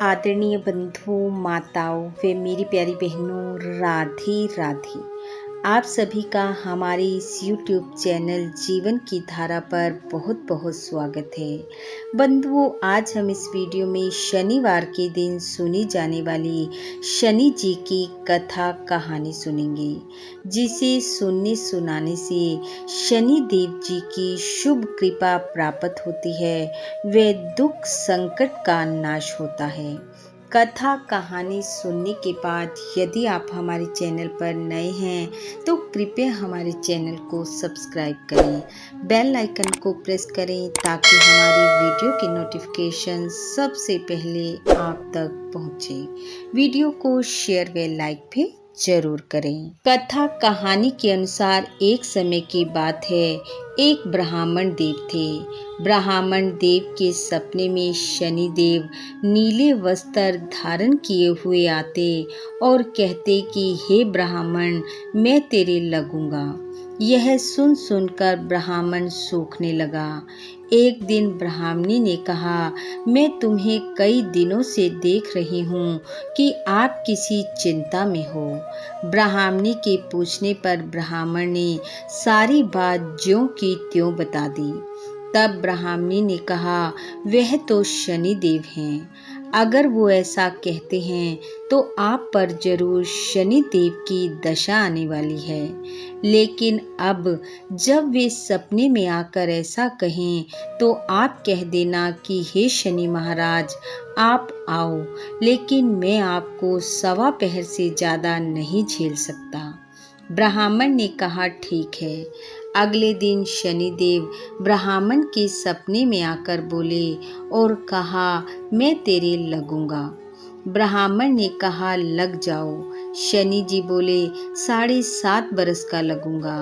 आदरणीय बंधुओं, माताओं व मेरी प्यारी बहनों, राधे राधे। आप सभी का हमारे इस YouTube चैनल जीवन की धारा पर बहुत बहुत स्वागत है। बंधुओं, आज हम इस वीडियो में शनिवार के दिन सुनी जाने वाली शनि जी की कथा कहानी सुनेंगे, जिसे सुनने सुनाने से शनि देव जी की शुभ कृपा प्राप्त होती है व दुख संकट का नाश होता है। कथा कहानी सुनने के बाद यदि आप हमारे चैनल पर नए हैं तो कृपया हमारे चैनल को सब्सक्राइब करें, बेल आइकन को प्रेस करें ताकि हमारी वीडियो की नोटिफिकेशन सबसे पहले आप तक पहुंचे। वीडियो को शेयर व लाइक भी जरूर करें। कथा कहानी के अनुसार एक समय की बात है, एक ब्राह्मण देव थे। ब्राह्मण देव के सपने में शनि देव नीले वस्त्र धारण किए हुए आते और कहते कि हे ब्राह्मण, मैं तेरे लगूंगा। यह सुन सुनकर ब्राह्मण सूखने लगा। एक दिन ब्राह्मणी ने कहा, मैं तुम्हें कई दिनों से देख रही हूँ कि आप किसी चिंता में हो। ब्राह्मणी के पूछने पर ब्राह्मण ने सारी बात ज्यों की त्यों बता दी। तब ब्राह्मणी ने कहा, वह तो शनि देव हैं, अगर वो ऐसा कहते हैं तो आप पर जरूर शनि देव की दशा आने वाली है। लेकिन अब जब वे सपने में आकर ऐसा कहें तो आप कह देना कि हे शनि महाराज, आप आओ, लेकिन मैं आपको सवा पहर से ज्यादा नहीं झेल सकता। ब्राह्मण ने कहा, ठीक है। अगले दिन शनिदेव ब्राह्मण के सपने में आकर बोले और कहा, मैं तेरे लगूंगा। ब्राह्मण ने कहा, लग जाओ। शनि जी बोले, 7.5 बरस का लगूंगा।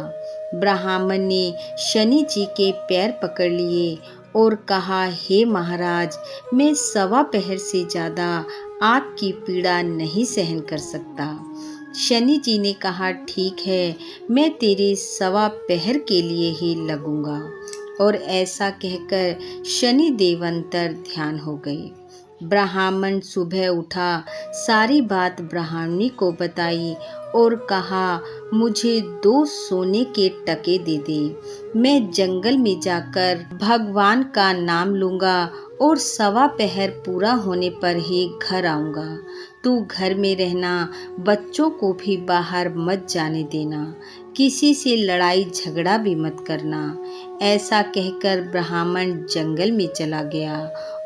ब्राह्मण ने शनि जी के पैर पकड़ लिए और कहा, हे महाराज, मैं सवा पहर से ज्यादा आपकी पीड़ा नहीं सहन कर सकता। शनि जी ने कहा, ठीक है, मैं तेरे सवा पहर के लिए ही लगूंगा। और ऐसा कहकर शनि देव अंतर ध्यान हो गए। ब्राह्मण सुबह उठा, सारी बात ब्राह्मणी को बताई और कहा, मुझे 2 सोने के टके दे दे। मैं जंगल में जाकर भगवान का नाम लूंगा और सवा पहर पूरा होने पर ही घर आऊंगा। तू घर में रहना, बच्चों को भी बाहर मत जाने देना, किसी से लड़ाई झगड़ा भी मत करना। ऐसा कहकर ब्राह्मण जंगल में चला गया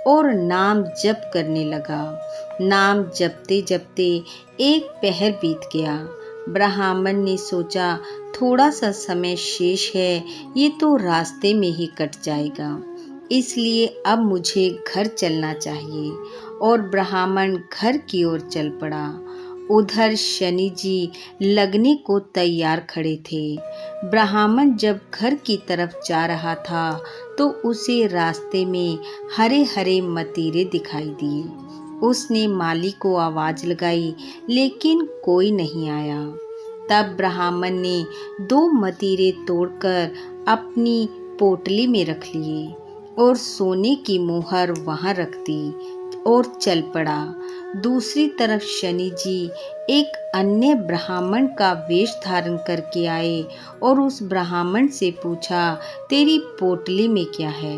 और नाम जप करने लगा। नाम जपते जपते 1 पहर बीत गया। ब्राह्मण ने सोचा, थोड़ा सा समय शेष है, ये तो रास्ते में ही कट जाएगा, इसलिए अब मुझे घर चलना चाहिए। और ब्राह्मण घर की ओर चल पड़ा। उधर शनि जी लगने को तैयार खड़े थे। ब्राह्मण जब घर की तरफ जा रहा था तो उसे रास्ते में हरे हरे मतीरे दिखाई दिए। उसने माली को आवाज लगाई, लेकिन कोई नहीं आया। तब ब्राह्मण ने 2 मतीरे तोड़कर अपनी पोटली में रख लिए और सोने की मोहर वहां रख दी और चल पड़ा। दूसरी तरफ शनि जी एक अन्य ब्राह्मण का वेश धारण करके आए और उस ब्राह्मण से पूछा, तेरी पोटली में क्या है?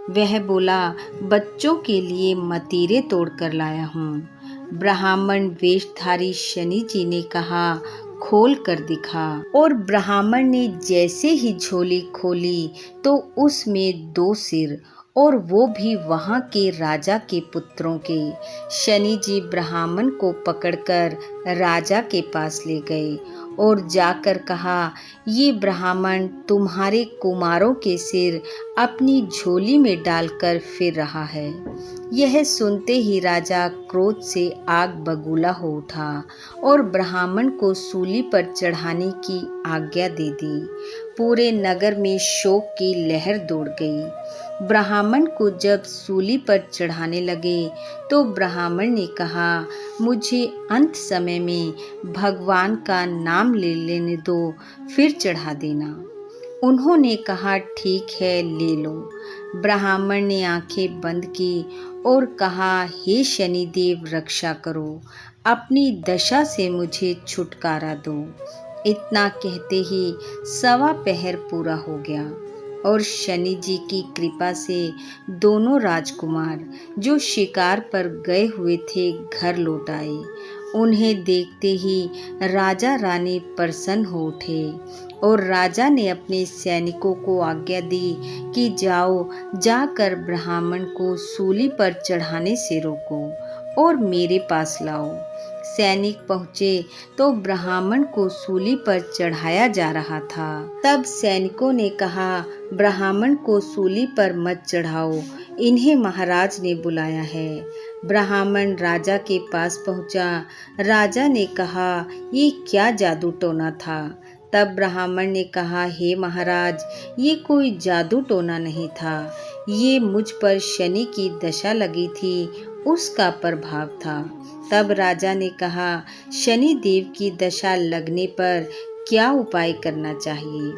वह बोला, बच्चों के लिए मतीरे तोड़कर लाया हूँ। ब्राह्मण वेशधारी शनि जी ने कहा, खोल कर दिखा। और ब्राह्मण ने जैसे ही झोली खोली तो उसमें 2 सिर, और वो भी वहां के राजा के पुत्रों के। शनि जी ब्राह्मण को पकड़कर राजा के पास ले गए और जाकर कहा, ये ब्राह्मण तुम्हारे कुमारों के सिर अपनी झोली में डालकर फिर रहा है। यह सुनते ही राजा क्रोध से आग बबूला हो उठा और ब्राह्मण को सूली पर चढ़ाने की आज्ञा दे दी। पूरे नगर में शोक की लहर दौड़ गई। ब्राह्मण को जब सूली पर चढ़ाने लगे तो ब्राह्मण ने कहा, मुझे अंत समय में भगवान का नाम ले लेने दो, फिर चढ़ा देना। उन्होंने कहा ठीक है ले लो। ब्राह्मण ने आंखें बंद की और कहा हे शनिदेव रक्षा करो, अपनी दशा से मुझे छुटकारा दो। इतना कहते ही सवा पहर पूरा हो गया और शनि जी की कृपा से दोनों राजकुमार जो शिकार पर गए हुए थे घर लौट आए। उन्हें देखते ही राजा रानी प्रसन्न हो उठे और राजा ने अपने सैनिकों को आज्ञा दी कि जाओ, जाकर ब्राह्मण को सूली पर चढ़ाने से रोको और मेरे पास लाओ। सैनिक पहुंचे तो ब्राह्मण को सूली पर चढ़ाया जा रहा था। तब सैनिकों ने कहा, ब्राह्मण को सूली पर मत चढ़ाओ, इन्हें महाराज ने बुलाया है। ब्राह्मण राजा के पास पहुंचा। राजा ने कहा, ये क्या जादू टोना था? तब ब्राह्मण ने कहा, हे महाराज, ये कोई जादू टोना नहीं था, ये मुझ पर शनि की दशा लगी थी, उसका प्रभाव था। तब राजा ने कहा, शनि देव की दशा लगने पर क्या उपाय करना चाहिए?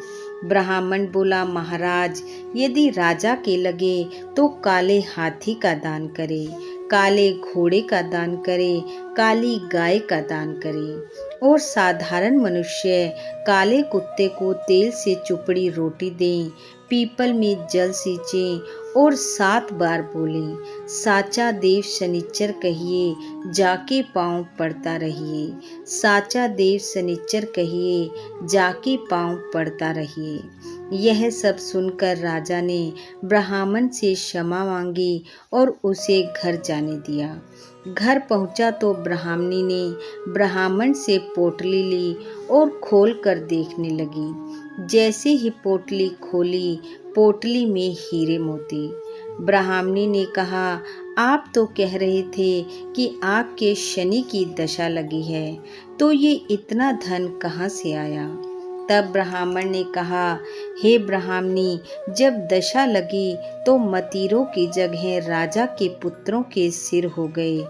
ब्राह्मण बोला, महाराज, यदि राजा के लगे तो काले हाथी का दान करे, काले घोड़े का दान करे, काली गाय का दान करे और साधारण मनुष्य काले कुत्ते को तेल से चुपड़ी रोटी दें, पीपल में जल सींचें और 7 बार बोलें, साचा देव शनिचर कहिए, जाके पाँव पड़ता रहिए, साचा देव शनिचर कहिए, जाके पाँव पड़ता रहिए। यह सब सुनकर राजा ने ब्राह्मण से क्षमा मांगी और उसे घर जाने दिया। घर पहुंचा तो ब्राह्मणी ने ब्राह्मण से पोटली ली और खोलकर देखने लगी। जैसे ही पोटली खोली, पोटली में हीरे मोती। ब्राह्मणी ने कहा, आप तो कह रहे थे कि आपके शनि की दशा लगी है, तो ये इतना धन कहाँ से आया? तब ब्राह्मण ने कहा, हे ब्राह्मणी, जब दशा लगी तो मतीरों की जगह राजा के पुत्रों के सिर हो गए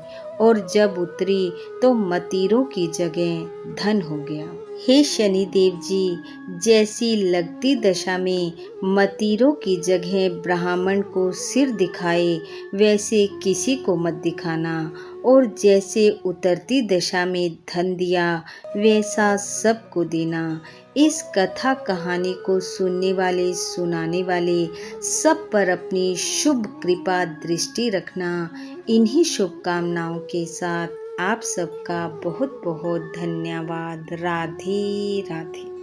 और जब उतरी तो मतीरों की जगह धन हो गया। हे शनिदेव जी, जैसी लगती दशा में मतीरों की जगह ब्राह्मण को सिर दिखाए, वैसे किसी को मत दिखाना और जैसे उतरती दशा में धन दिया, वैसा सबको देना। इस कथा कहानी को सुनने वाले, सुनाने वाले सब पर अपनी शुभ कृपा दृष्टि रखना। इन्हीं शुभकामनाओं के साथ आप सबका बहुत बहुत धन्यवाद। राधे राधे।